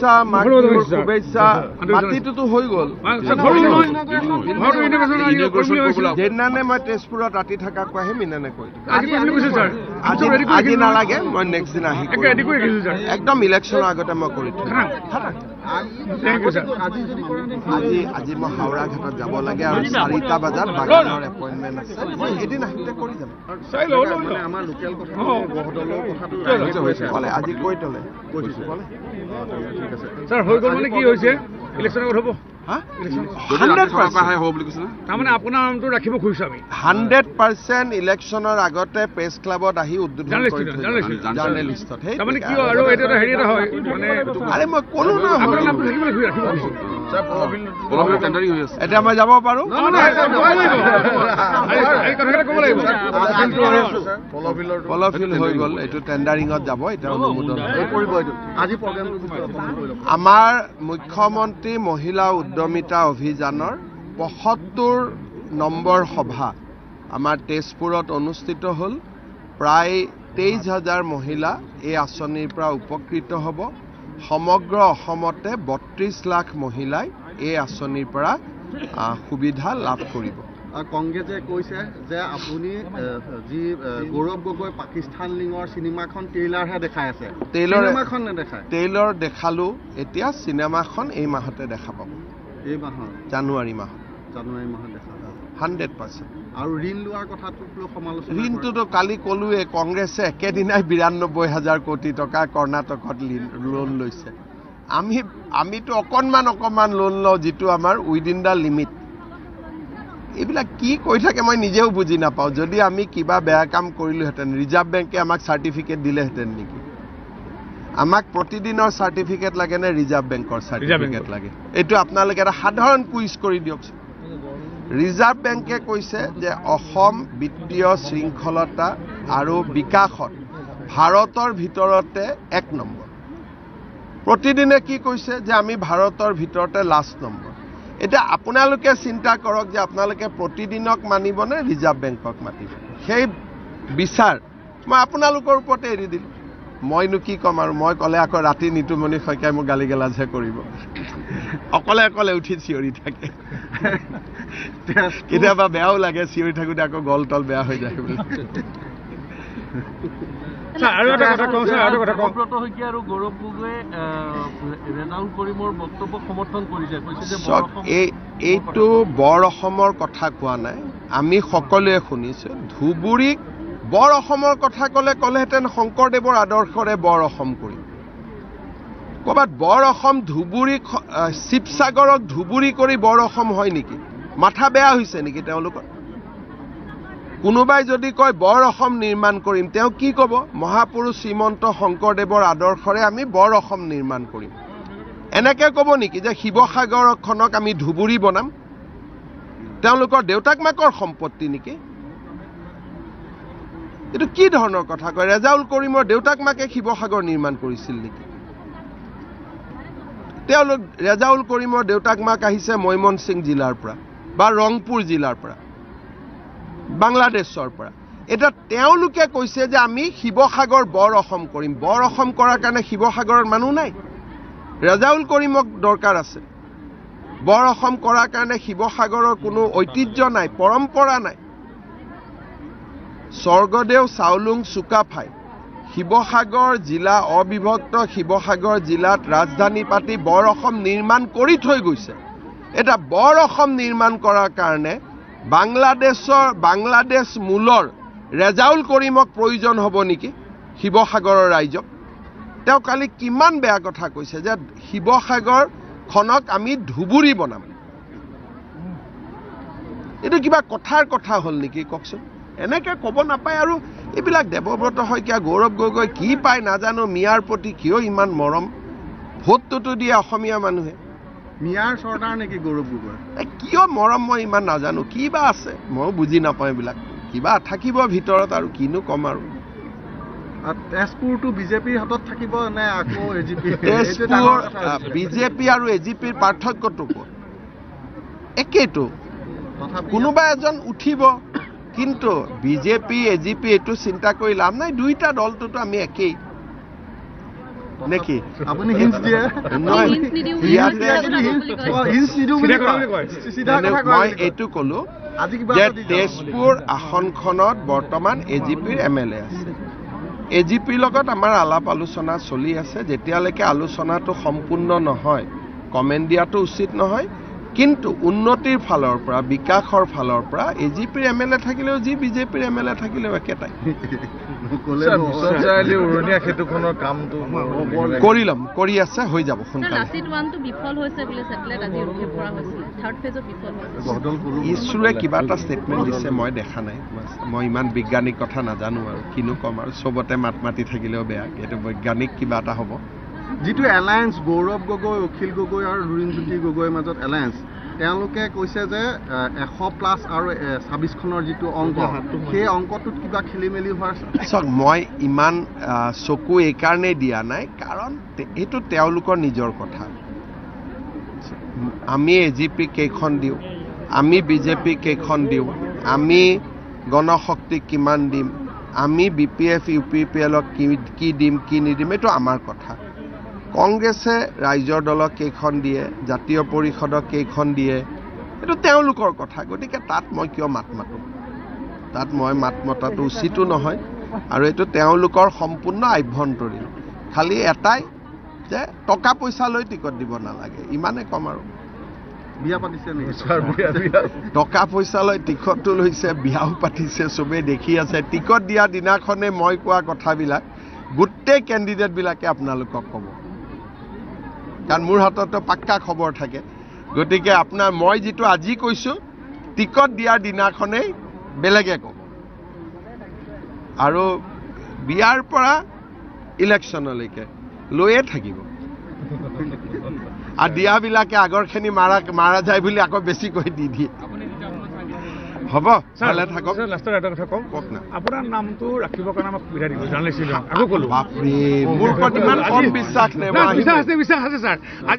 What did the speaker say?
শুভেচ্ছা শুভেচ্ছা মাটিটোতো হৈ গ'ল যেদিনানে মই তেজপুৰত ৰাতি থকা কোৱাহে মিনানে কৈ আজি নালাগে মই নেক্সট দিন আহি একদম ইলেকশ্যনৰ আগতে মই কৰি আজি মই হাওৰা ঘাটত যাব লাগে আৰু 4টা বজাত বাগানৰ এপইণ্টমেণ্ট আছে মই এদিন আহিতে কৰি যাম আমাৰ লোকেল কথা ক'লে আজি কৈ তলে স্যাৰ হৈ গ'ল মানে কি হৈছে ইলেকশ্যন আগত হ'ব 100% ইলেকশ্যনৰ আগতে প্ৰেছ ক্লাবত আহি উদ্বোধন কৰি জাৰ্নেলিষ্টত আৰে মই ক'লো এতিয়া মই যাব পাৰোঁ পলফিল হৈ গ'ল এইটো টেণ্ডাৰিঙত যাব এতিয়া অনুমোদন আমাৰ মুখ্যমন্ত্ৰী মহিলা উদ্যমিতা অভিযানৰ ৭৫ নম্বৰ সভা আমাৰ তেজপুৰত অনুষ্ঠিত হ'ল প্ৰায় ২৩,০০০ মহিলা এই আঁচনিৰ পৰা উপকৃত হ'ব সমগ্ৰ অসমতে ৩২ লাখ মহিলাই এই আঁচনিৰ পৰা সুবিধা লাভ কৰিব কংগ্ৰেছে কৈছে যে আপুনি যি গৌৰৱ গগৈ পাকিস্তান লিঙৰ চিনেমাখন ট্ৰেইলাৰহে দেখাই আছে চিনেমাখন নেদেখায় ট্ৰেইলাৰ দেখালো এতিয়া চিনেমাখন এই মাহতে দেখা পাব এই মাহত জানুৱাৰী মাহত দেখা 100% আৰু ঋণ লোৱাৰ কথাটো সমালোচনা ঋণটোতো কালি ক'লোৱে কংগ্ৰেছে একেদিনাই ৯২,০০০ কোটি টকা কৰ্ণাটকত লোন লৈছে আমিতো অকণমান লোন লওঁ যিটো আমাৰ উইদিন দ্য লিমিট এইবিলাক কি কৈ থাকে মই নিজেও বুজি নাপাওঁ যদি আমি কিবা বেয়া কাম কৰিলোহেঁতেন ৰিজাৰ্ভ বেংকে আমাক চাৰ্টিফিকেট দিলেহেঁতেন নেকি আমাক প্ৰতিদিনৰ চাৰ্টিফিকেট লাগে নে ৰিজাৰ্ভ বেংকৰ চাৰ্টিফিকেট লাগে এইটো আপোনালোকে এটা সাধাৰণ কুইজ কৰি দিয়কচোন ৰিজাৰ্ভ বেংকে কৈছে যে অসম বিত্তীয় শৃংখলতা আৰু বিকাশত ভাৰতৰ ভিতৰতে ১ নম্বৰ প্ৰতিদিনে কি কৈছে যে আমি ভাৰতৰ ভিতৰতে লাষ্ট নম্বৰ এটা আপোনালোকে চিন্তা কৰক যে আপোনালোকে প্ৰতিদিনক মানিবনে ৰিজাৰ্ভ বেংকক মাতিব সেই বিচাৰ মই আপোনালোকৰ ওপৰতে এৰি দিলোঁ মইনো কি ক'ম আৰু মই ক'লে আকৌ ৰাতি নিতুমণি শইকীয়াই মোক গালি গালাজহে কৰিব অকলে উঠি চিঞৰি থাকে কেতিয়াবা বেয়াও লাগে চিঞৰি থাকোঁতে আকৌ গল তল বেয়া হৈ যায় বুলি আৰু এটা কথা কওঁ আৰু কথা কওঁ ব্ৰত শইকীয়া আৰু গৌৰৱ গগৈয়ে ৰেজাউল কৰিমৰ বক্তব্যক সমৰ্থন কৰিছে কৈছে যে এইটো বৰ অসমৰ কথা কোৱা নাই আমি সকলোৱে শুনিছোঁ ধুবুৰীক বৰ অসমৰ কথা ক'লেহেঁতেন শংকৰদেৱৰ আদৰ্শৰে বৰ অসম কৰিম ক'ৰবাত বৰ অসম ধুবুৰী শিৱসাগৰক ধুবুৰী কৰি বৰ অসম হয় নেকি মাথা বেয়া হৈছে নেকি তেওঁলোকৰ কোনোবাই যদি কয় বৰ অসম নিৰ্মাণ কৰিম তেওঁ কি ক'ব মহাপুৰুষ শ্ৰীমন্ত শংকৰদেৱৰ আদৰ্শৰে আমি বৰ অসম নিৰ্মাণ কৰিম এনেকৈ ক'ব নেকি যে শিৱসাগৰখনক আমি ধুবুৰী বনাম তেওঁলোকৰ দেউতাক মাকৰ সম্পত্তি নেকি এইটো কি ধৰণৰ কথা কয় ৰেজাউল কৰিমৰ দেউতাক মাকে শিৱসাগৰ নিৰ্মাণ কৰিছিল নেকি তেওঁলোক ৰেজাউল কৰিমৰ দেউতাক মাক আহিছে ময়মনসিং জিলাৰ পৰা বা ৰংপুৰ জিলাৰ পৰা বাংলাদেশৰ পৰা এটা তেওঁলোকে কৈছে যে আমি শিৱসাগৰ বৰ অসম কৰিম বৰ অসম কৰাৰ কাৰণে শিৱসাগৰৰ মানুহ নাই ৰেজাউল কৰিমক দৰকাৰ আছে বৰ অসম কৰাৰ কাৰণে শিৱসাগৰৰ কোনো ঐতিহ্য নাই পৰম্পৰা নাই স্বৰ্গদেউ চাওলুং চুকাফাই শিৱসাগৰ জিলা অবিভক্ত শিৱসাগৰ জিলাত ৰাজধানী পাতি বৰ অসম নিৰ্মাণ কৰি থৈ গৈছে এটা বৰ অসম নিৰ্মাণ কৰাৰ কাৰণে বাংলাদেশ মূলৰ ৰেজাউল কৰিমক প্ৰয়োজন হ'ব নেকি শিৱসাগৰৰ ৰাইজক তেওঁ কালি কিমান বেয়া কথা কৈছে যে শিৱসাগৰখনক আমি ধুবুৰী বনাম এইটো কিবা কথাৰ কথা হ'ল নেকি কওকচোন এনেকৈ ক'ব নাপায় আৰু এইবিলাক দেৱব্ৰত শইকীয়া গৌৰৱ গগৈ কি পায় নাজানো মিয়াৰ প্ৰতি কিয় ইমান মৰম ভোটটোতো দিয়ে অসমীয়া মানুহে মিয়াৰ চৰ্দাৰ নেকি গৌৰৱ গগৈ কিয় মৰম মই ইমান নাজানো কিবা আছে ময়ো বুজি নাপাওঁ এইবিলাক কিবা থাকিব ভিতৰত আৰু কিনো ক'ম আৰু তেজপুৰটো বিজেপিৰ হাতত থাকিব নে আকৌ এজিপি তেজপুৰ বিজেপি আৰু এজিপিৰ পাৰ্থক্যটো ক'ত একেইটো কোনোবা এজন উঠিব কিন্তু বিজেপি এজিপি এইটো চিন্তা কৰি লাভ নাই দুইটা দলটোতো আমি একেই নেকি আপুনি হিন্স দিয়ে নহয় ইয়াতে হিন্স নিদিওঁ বুলি কয় চিধা কথা মই কয় এইটো ক'লো আজি কিবা যে এটা দি যাওক। তেজপুৰ আসনখনত বৰ্তমান এজিপিৰ MLA আছে এজিপিৰ লগত আমাৰ আলাপ আলোচনা চলি আছে যেতিয়ালৈকে আলোচনাটো সম্পূৰ্ণ নহয় কমেণ্ট দিয়াটো উচিত নহয় কিন্তু উন্নতিৰ ফালৰ পৰা বিকাশৰ ফালৰ পৰা এজিপিৰ MLA থাকিলেও যি বিজেপিৰ MLA থাকিলেও একেটাই ক'লে উৰণীয়া সেতুখনৰ কামটো কৰি ল'ম কৰি আছে হৈ যাব সোনকালে লাচিত ওৱানটো বিফল হৈছে বুলি ছেটেলাইট আজি উল্লেখ কৰা হৈছিলে থাৰ্ড ফেজত বিফল হৈছে বদল কৰোঁ ইছৰোৱে কিবা এটা ষ্টেটমেণ্ট দিছে মই দেখা নাই মই ইমান বৈজ্ঞানিক কথা নাজানো আৰু কিনো ক'ম আৰু চবতে মাত মাতি থাকিলেও বেয়া এইটো বৈজ্ঞানিক কিবা এটা হ'ব যিটো এলায়েন্স গৌৰৱ গগৈ অখিল গগৈ আৰু লুৰিণজ্যোতি গগৈৰ মাজত এলায়েন্স তেওঁলোকে কৈছে যে 100+ আৰু 26খনৰ যিটো অংক সেই অংকটোত কিবা খেলি মেলি হোৱাৰ চাওক মই ইমান চকু এইকাৰণেই দিয়া নাই কাৰণ এইটো তেওঁলোকৰ নিজৰ কথা আমি এজিপি কেইখন দিওঁ আমি বিজেপি কেইখন দিওঁ আমি গণশক্তিক কিমান দিম আমি BPF UPPLক কি দিম কি নিদিম এইটো আমাৰ কথা কংগ্ৰেছে ৰাইজৰ দলক কেইখন দিয়ে জাতীয় পৰিষদক কেইখন দিয়ে এইটো তেওঁলোকৰ কথা গতিকে তাত মই কিয় মাত মাতোঁ তাত মই মাত মতাটো উচিতো নহয় আৰু এইটো তেওঁলোকৰ সম্পূৰ্ণ আভ্যন্তৰীণ খালি এটাই যে টকা পইচা লৈ টিকট দিব নালাগে ইমানে কম আৰু বিয়া পাতিছে নেকি টকা পইচা লৈ টিকটটো লৈছে বিয়াও পাতিছে চবেই দেখি আছে টিকট দিয়া দিনাখনে মই কোৱা কথাবিলাক গোটেই কেণ্ডিডেটবিলাকে আপোনালোকক ক'ব কাৰণ মোৰ হাততো পাক্কা খবৰ থাকে গতিকে আপোনাৰ মই যিটো আজি কৈছোঁ টিকট দিয়াৰ দিনাখনেই বেলেগে ক'ব আৰু বিয়াৰ পৰা ইলেকশ্যনলৈকে লৈয়ে থাকিব আৰু দিয়াবিলাকে আগৰখিনি মাৰা যায় বুলি আকৌ বেছিকৈ দি দিয়ে হ'ব ভালে থাকক লাষ্টৰ এটা কথা কওঁ কওক না আপোনাৰ নামটো ৰাখিবৰ কাৰণে আমাক সুবিধা দিব জাৰ্নেলিষ্ট আকৌ ক'লো বাপৰে মোৰ ওপৰত ইমান কম বিশ্বাস নে বিশ্বাস আছে ছাৰ